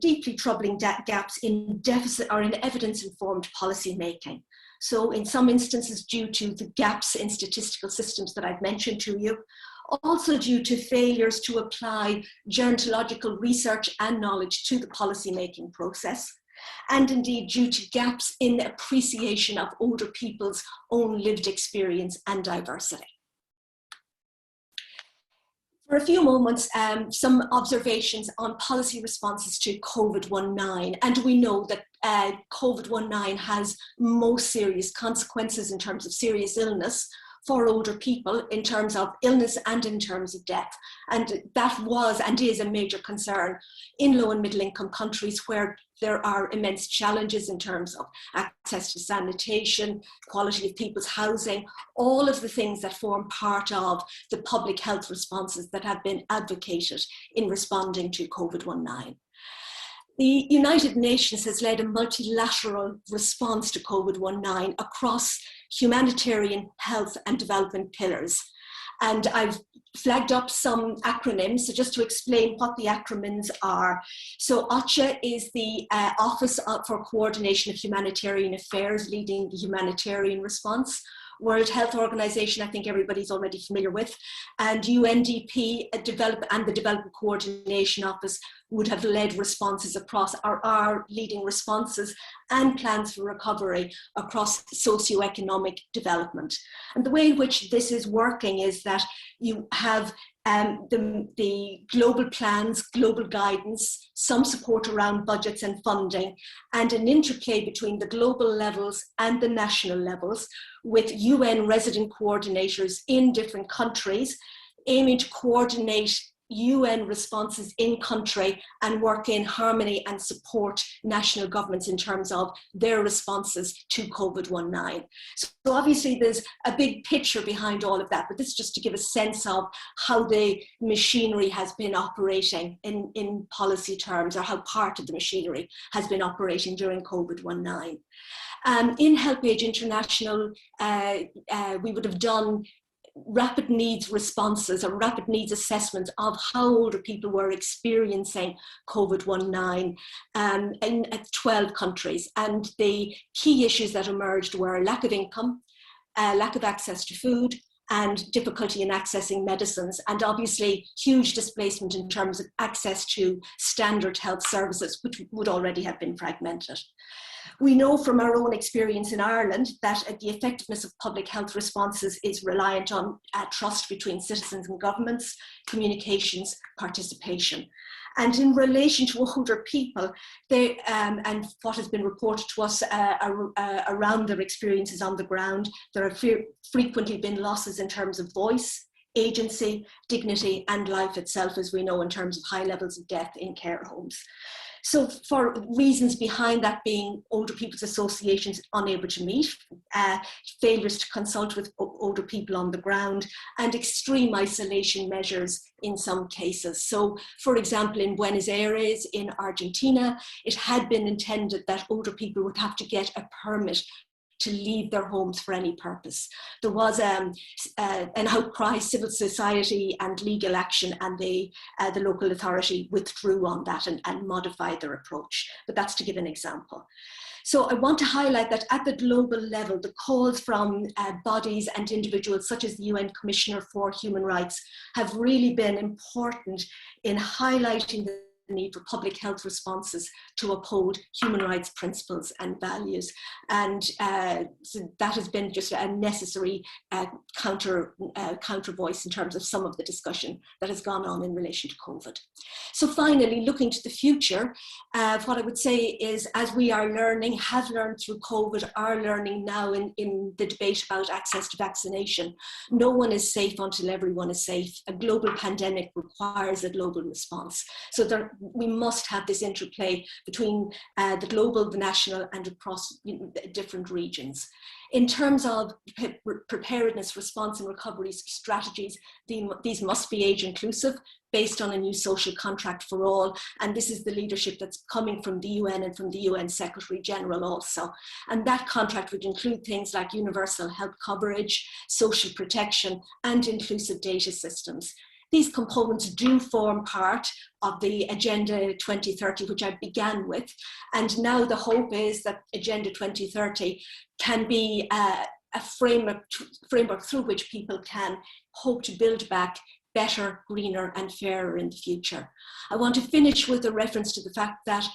deeply troubling gaps in deficit or in evidence-informed policy making. So in some instances, due to the gaps in statistical systems that I've mentioned to you, also due to failures to apply gerontological research and knowledge to the policy-making process, and indeed due to gaps in appreciation of older people's own lived experience and diversity. For a few moments, some observations on policy responses to COVID-19. And we know that COVID-19 has most serious consequences in terms of serious illness for older people, in terms of illness and in terms of death. And that was and is a major concern in low and middle income countries, where there are immense challenges in terms of access to sanitation, quality of people's housing, all of the things that form part of the public health responses that have been advocated in responding to COVID-19. The United Nations has led a multilateral response to COVID-19 across humanitarian, health and development pillars. And I've flagged up some acronyms, so just to explain what the acronyms are. So OCHA is the Office for Coordination of Humanitarian Affairs, leading the humanitarian response. World Health Organization, I think everybody's already familiar with, and UNDP and the Development Coordination Office would have led responses across, or are leading responses and plans for recovery across socioeconomic development. And the way in which this is working is that you have the global plans, global guidance, some support around budgets and funding, and an interplay between the global levels and the national levels, with UN resident coordinators in different countries, aiming to coordinate UN responses in country and work in harmony and support national governments in terms of their responses to COVID-19. So obviously there's a big picture behind all of that, but this is just to give a sense of how the machinery has been operating in policy terms, or how part of the machinery has been operating during COVID-19. In HelpAge International, we would have done rapid needs responses or rapid needs assessments of how older people were experiencing COVID-19 in 12 countries. And the key issues that emerged were lack of income, lack of access to food, and difficulty in accessing medicines, and obviously huge displacement in terms of access to standard health services, which would already have been fragmented. We know from our own experience in Ireland that the effectiveness of public health responses is reliant on trust between citizens and governments, communications, participation. And in relation to older people, and what has been reported to us around their experiences on the ground, there have frequently been losses in terms of voice, agency, dignity, and life itself, as we know, in terms of high levels of death in care homes. So for reasons behind that being older people's associations unable to meet, failures to consult with older people on the ground, and extreme isolation measures in some cases. So for example, in Buenos Aires in Argentina, it had been intended that older people would have to get a permit to leave their homes for any purpose. There was an outcry, civil society and legal action, and the local authority withdrew on that and modified their approach. But that's to give an example. So I want to highlight that at the global level, the calls from bodies and individuals such as the UN Commissioner for Human Rights have really been important in highlighting the need for public health responses to uphold human rights principles and values. And so that has been just a necessary counter voice in terms of some of the discussion that has gone on in relation to COVID. So finally, looking to the future, what I would say is, as we are learning, have learned through COVID, are learning now in the debate about access to vaccination, no one is safe until everyone is safe. A global pandemic requires a global response. So there we must have this interplay between the global, the national, and across different regions. In terms of preparedness, response and recovery strategies, these must be age inclusive, based on a new social contract for all. And this is the leadership that's coming from the UN and from the UN Secretary General also. And that contract would include things like universal health coverage, social protection, and inclusive data systems. These components do form part of the Agenda 2030, which I began with. And now the hope is that Agenda 2030 can be a framework through which people can hope to build back better, greener, and fairer in the future. I want to finish with a reference to the fact that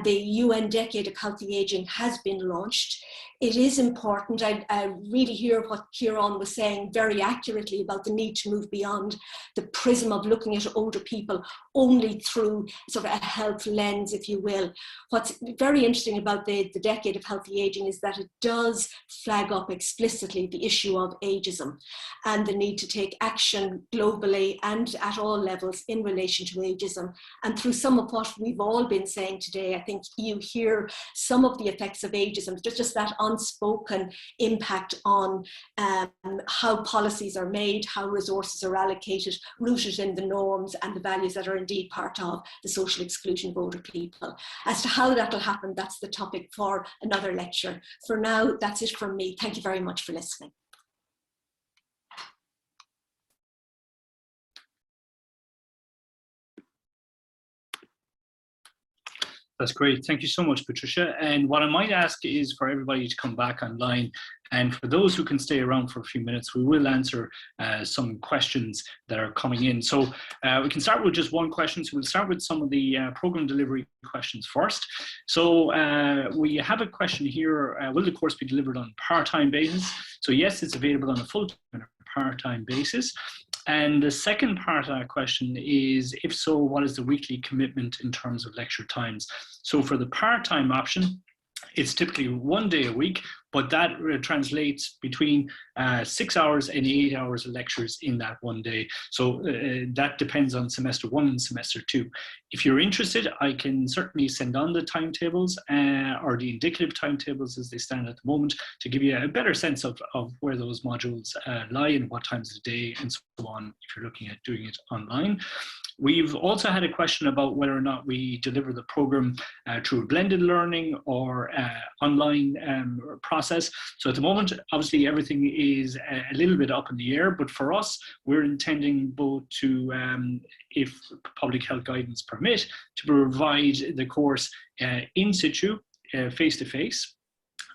the UN Decade of Healthy Aging has been launched. It is important. I really hear what Kieran was saying very accurately about the need to move beyond the prism of looking at older people only through sort of a health lens, if you will. What's very interesting about the Decade of Healthy Aging is that it does flag up explicitly the issue of ageism and the need to take action globally and at all levels in relation to ageism. And through some of what we've all been saying today, I think you hear some of the effects of ageism, just that unspoken impact on how policies are made, how resources are allocated, rooted in the norms and the values that are indeed part of the social exclusion of older people. As to how that will happen, that's the topic for another lecture. For now, that's it from me. Thank you very much for listening. That's great. Thank you so much, Patricia. And what I might ask is for everybody to come back online. And for those who can stay around for a few minutes, we will answer some questions that are coming in. So we can start with just one question. So we'll start with some of the program delivery questions first. So we have a question here. Will the course be delivered on a part-time basis? So yes, it's available on a full-time and a part-time basis. And the second part of that question is, if so, what is the weekly commitment in terms of lecture times? So for the part-time option, it's typically 1 day a week, but that translates between 6 hours and 8 hours of lectures in that 1 day. So that depends on semester 1 and semester 2. If you're interested, I can certainly send on the timetables or the indicative timetables as they stand at the moment to give you a better sense of where those modules lie and what times of the day and so on, if you're looking at doing it online. We've also had a question about whether or not we deliver the program through blended learning or online process. So at the moment, obviously everything is a little bit up in the air, but for us, we're intending both to, if public health guidance permit, to provide the course in situ, face-to-face,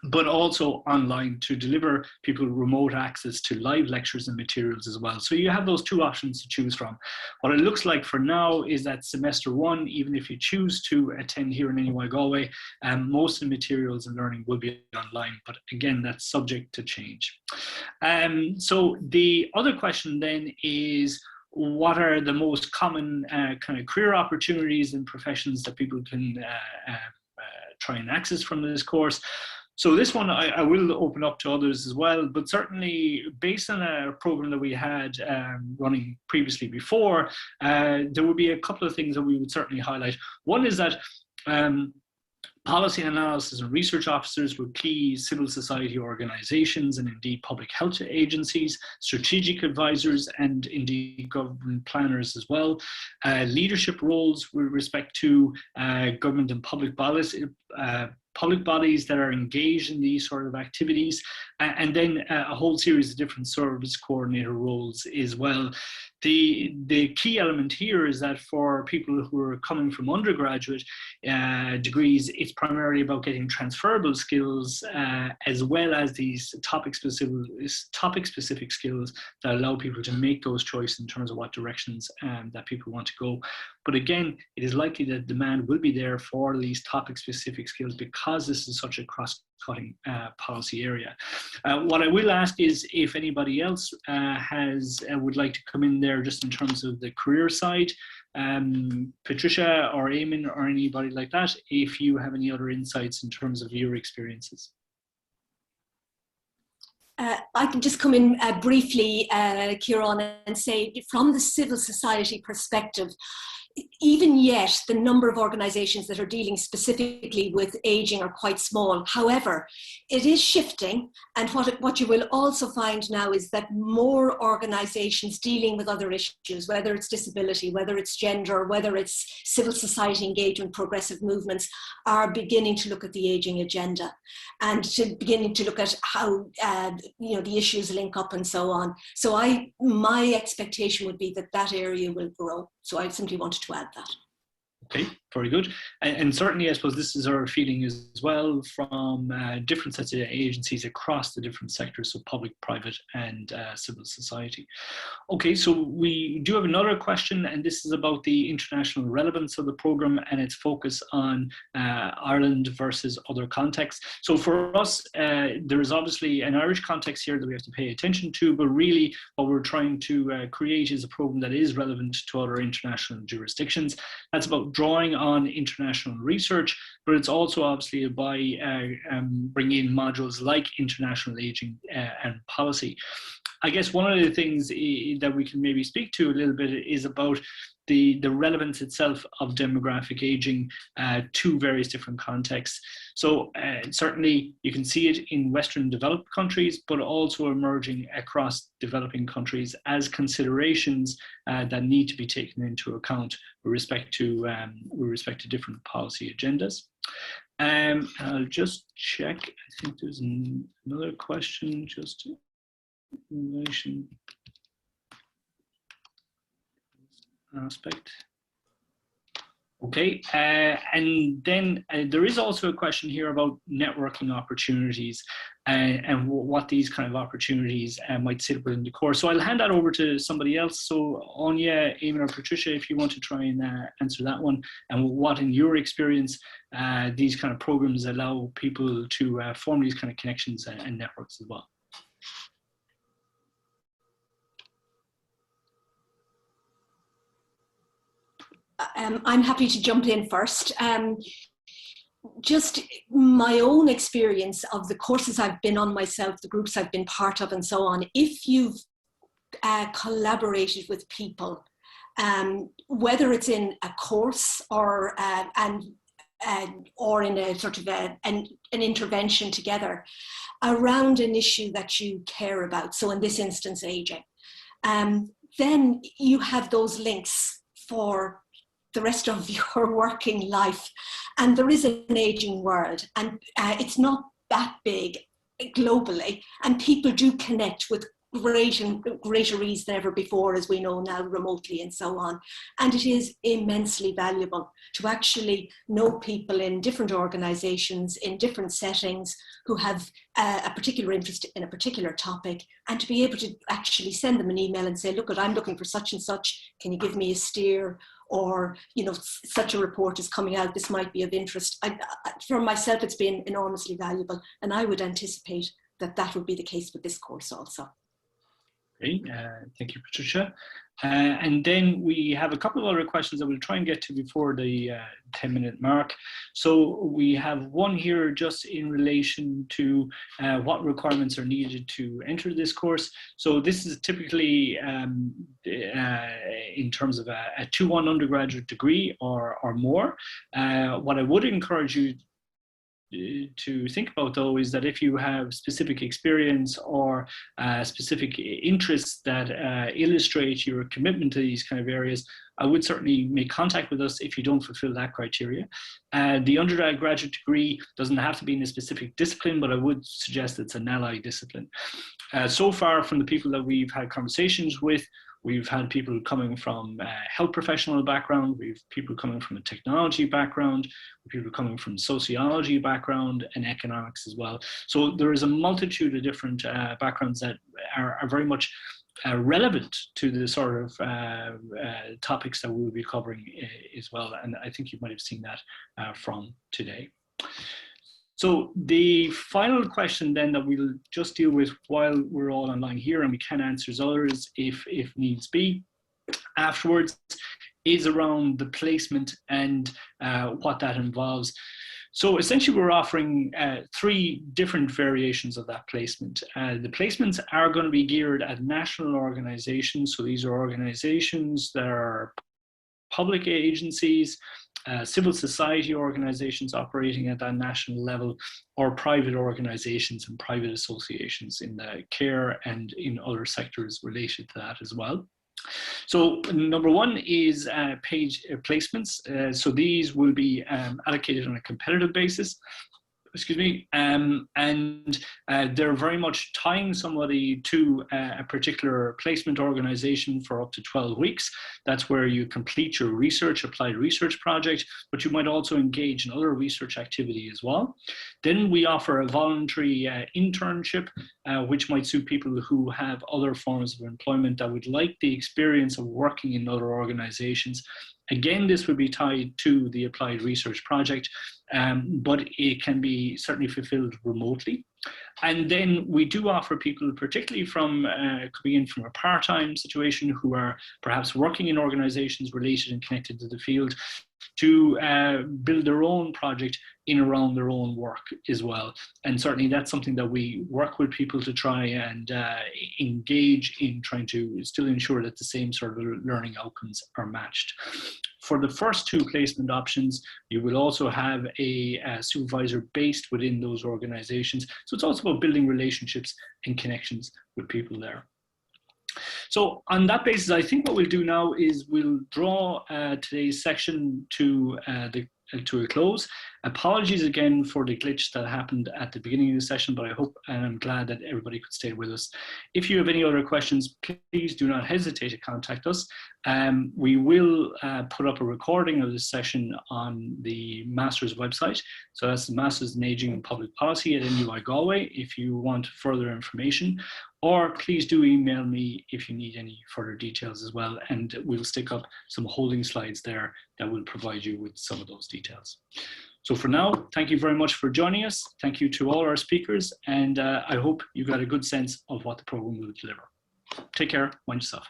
but also online to deliver people remote access to live lectures and materials as well. So you have those two options to choose from. What it looks like for now is that semester 1, even if you choose to attend here in NUI Galway, most of the materials and learning will be online, but again, that's subject to change. So the other question then is, what are the most common kind of career opportunities and professions that people can try and access from this course? So this one I will open up to others as well, but certainly based on a program that we had running previously before, there would be a couple of things that we would certainly highlight. One is that policy analysis and research officers with key civil society organizations and indeed public health agencies, strategic advisors and indeed government planners as well, leadership roles with respect to government and public bodies that are engaged in these sort of activities, and then a whole series of different service coordinator roles as well. The key element here is that for people who are coming from undergraduate degrees, it's primarily about getting transferable skills as well as these topic-specific skills that allow people to make those choices in terms of what directions that people want to go. But again, it is likely that demand will be there for these topic-specific skills because this is such a cross-cutting policy area. What I will ask is if anybody else would like to come in there just in terms of the career side, Patricia or Eamon or anybody like that, if you have any other insights in terms of your experiences. I can just come in briefly, Kieran, and say from the civil society perspective, even yet, the number of organisations that are dealing specifically with ageing are quite small. However, it is shifting, and what you will also find now is that more organisations dealing with other issues, whether it's disability, whether it's gender, whether it's civil society engagement, progressive movements, are beginning to look at the ageing agenda and beginning to look at how the issues link up and so on. So my expectation would be that area will grow. So I simply wanted to add that. Okay, very good. And certainly, I suppose this is our feeling as well from different sets of agencies across the different sectors, so public, private, and civil society. Okay, so we do have another question, and this is about the international relevance of the programme and its focus on Ireland versus other contexts. So for us, there is obviously an Irish context here that we have to pay attention to, but really what we're trying to create is a programme that is relevant to other international jurisdictions. That's about drawing on international research, but it's also obviously by bringing in modules like international ageing and policy. I guess one of the things that we can maybe speak to a little bit is about the relevance itself of demographic aging to various different contexts. So certainly you can see it in Western developed countries, but also emerging across developing countries as considerations that need to be taken into account with respect to different policy agendas. I'll just check. I think there's another question just in relation aspect. Okay, and then there is also a question here about networking opportunities and what these kind of opportunities might sit within the course. So I'll hand that over to somebody else. So Anya, Eamon, or Patricia, if you want to try and answer that one, and what in your experience these kind of programs allow people to form these kind of connections and networks as well. I'm happy to jump in first. Just my own experience of the courses I've been on myself, the groups I've been part of and so on, if you've collaborated with people, whether it's in a course or in a sort of an intervention together around an issue that you care about, so in this instance aging, then you have those links for the rest of your working life. And there is an aging world, and it's not that big globally, and people do connect with greater ease than ever before, as we know now, remotely and so on. And it is immensely valuable to actually know people in different organizations, in different settings, who have a particular interest in a particular topic, and to be able to actually send them an email and say, look, I'm looking for such and such, can you give me a steer? Or, you know, such a report is coming out, this might be of interest. For myself, it's been enormously valuable, and I would anticipate that that would be the case with this course also. Great, thank you, Patricia. And then we have a couple of other questions that we'll try and get to before the 10-minute mark. So we have one here just in relation to what requirements are needed to enter this course. So this is typically in terms of a 2-1 undergraduate degree or more. What I would encourage you to think about, though, is that if you have specific experience or specific interests that illustrate your commitment to these kind of areas, I would certainly make contact with us if you don't fulfill that criteria. The undergraduate degree doesn't have to be in a specific discipline, but I would suggest it's an allied discipline. So far, from the people that we've had conversations with, we've had people coming from a health professional background, we've people coming from a technology background, people coming from sociology background and economics as well. So there is a multitude of different backgrounds that are very much relevant to the sort of topics that we will be covering as well. And I think you might have seen that from today. So the final question then that we'll just deal with while we're all online here, and we can answer others if needs be afterwards, is around the placement and what that involves. So essentially we're offering 3 different variations of that placement. The placements are going to be geared at national organizations. So these are organizations that are public agencies, civil society organizations operating at that national level, or private organizations and private associations in the care and in other sectors related to that as well. So number one is paid placements. So these will be allocated on a competitive basis. Excuse me, and they're very much tying somebody to a particular placement organization for up to 12 weeks. That's where you complete your research, applied research project, but you might also engage in other research activity as well. Then we offer a voluntary internship, which might suit people who have other forms of employment that would like the experience of working in other organizations. Again, this would be tied to the applied research project, but it can be certainly fulfilled remotely. And then we do offer people, particularly from, coming in from a part-time situation, who are perhaps working in organizations related and connected to the field, to build their own project in around their own work as well. And certainly that's something that we work with people to try and engage in, trying to still ensure that the same sort of learning outcomes are matched. For the first two placement options, you will also have a supervisor based within those organizations. So it's also about building relationships and connections with people there. So on that basis, I think what we'll do now is we'll draw today's section to a close. Apologies again for the glitch that happened at the beginning of the session, but I hope and I'm glad that everybody could stay with us. If you have any other questions, please do not hesitate to contact us. We will put up a recording of this session on the Master's website. So that's the Master's in Aging and Public Policy at NUI Galway if you want further information. Or please do email me if you need any further details as well, and we'll stick up some holding slides there that will provide you with some of those details. So for now, thank you very much for joining us. Thank you to all our speakers, and I hope you got a good sense of what the program will deliver. Take care, mind yourself.